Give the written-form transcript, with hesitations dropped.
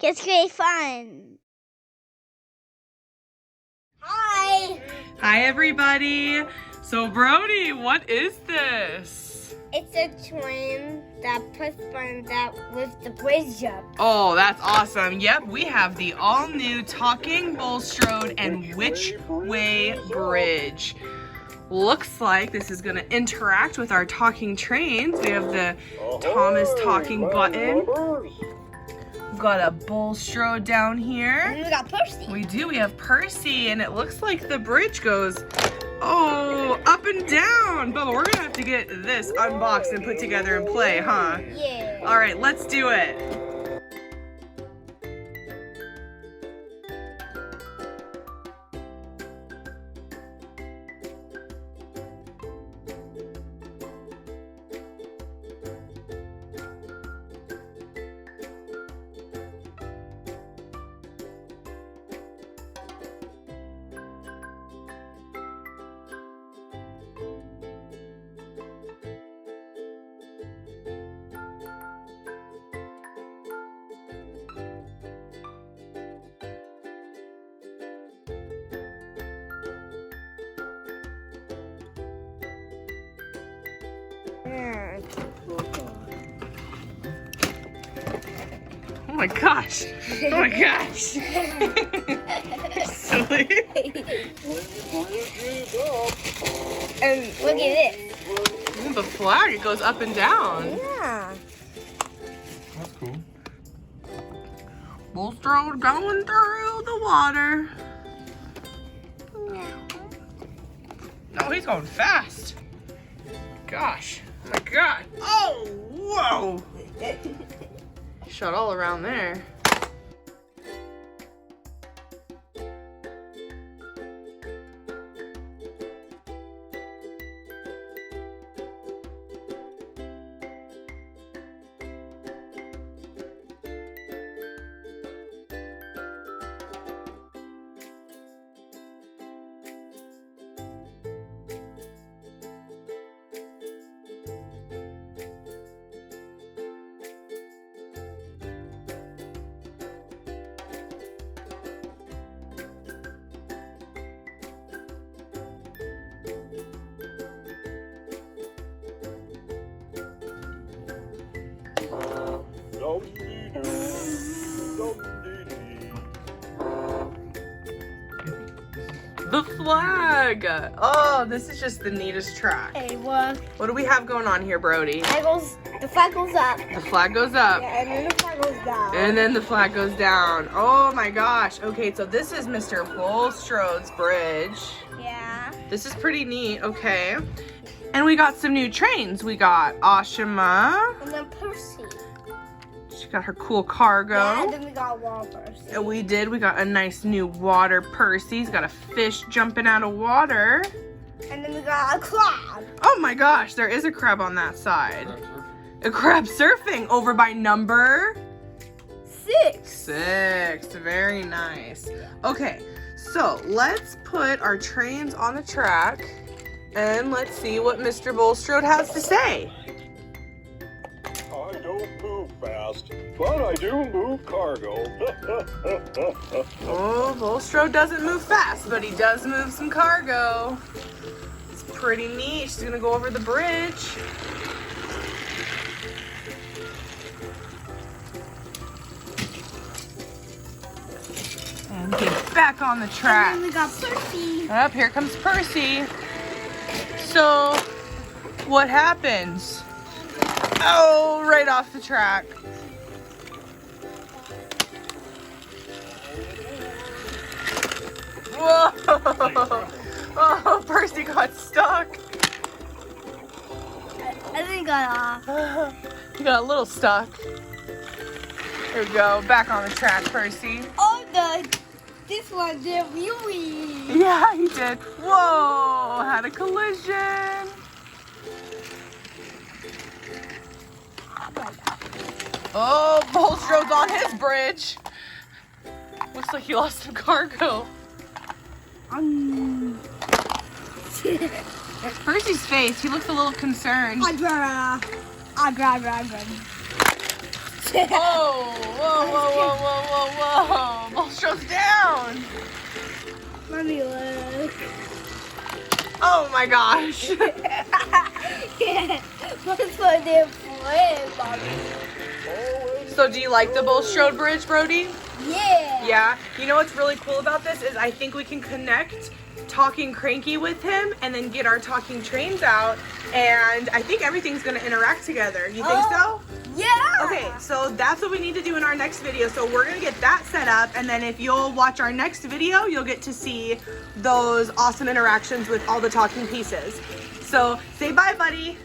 It's great fun. Hi. Hi, everybody. So, Brody, what is this? It's a train that puts buttons that with the bridge up. Oh, that's awesome. Yep, we have the all-new talking Bulstrode and which way bridge. Looks like this is going to interact with our talking trains. We have the Thomas talking button. We've got a Bulstrode down here. And we got Percy. We do. We have Percy, and it looks like the bridge goes, up and down. Bubba, we're going to have to get this unboxed and put together and play, huh? Yeah. All right, let's do it. Oh my gosh. Oh my gosh. Silly. And look at this. Ooh, the flag, it goes up and down. Yeah. That's cool. Bulstrode going through the water. No, he's going fast. Gosh. Oh my God. Oh, whoa. Shot all around there. The flag! Oh, this is just the neatest track. Hey, look. What do we have going on here, Brody? The flag goes up. The flag goes up. Yeah, and then the flag goes down. And then the flag goes down. Oh my gosh. Okay, so this is Mr. Bulstrode's bridge. Yeah. This is pretty neat. Okay. And we got some new trains. We got Ashima. And then Percy. She got her cool cargo. Yeah, and then we got water Percy. And we did. We got a nice new water Percy. He's got a fish jumping out of water. And then we got a crab. Oh my gosh, there is a crab on that side. A crab surfing over by number 6. Very nice. Okay, so let's put our trains on the track and let's see what Mr. Bulstrode has to say. I don't move fast, but I do move cargo. Oh, Bulstrode doesn't move fast, but he does move some cargo. It's pretty neat. She's gonna go over the bridge. And get back on the track. And then we got Percy. Up, here comes Percy. So, what happens? Oh, right off the track. Whoa! Oh, Percy got stuck. And then we got off. He got a little stuck. There we go. Back on the track, Percy. Oh, this one did really. Yeah, he did. Whoa! Had a collision. Oh, Bulstrode's on his bridge. Looks like he lost some cargo. There's Percy's face. He looks a little concerned. I grab. Whoa, whoa, whoa, whoa, whoa, Mommy, look. Oh my gosh. Yeah, what's for their friend, Mommy? So do you like the Bulstrode Bridge, Brody? Yeah. Yeah. You know what's really cool about this is I think we can connect Talking Cranky with him and then get our talking trains out, and I think everything's gonna interact together. You think so? Yeah. Okay, so that's what we need to do in our next video. So we're gonna get that set up, and then if you'll watch our next video, you'll get to see those awesome interactions with all the talking pieces. So say bye, buddy.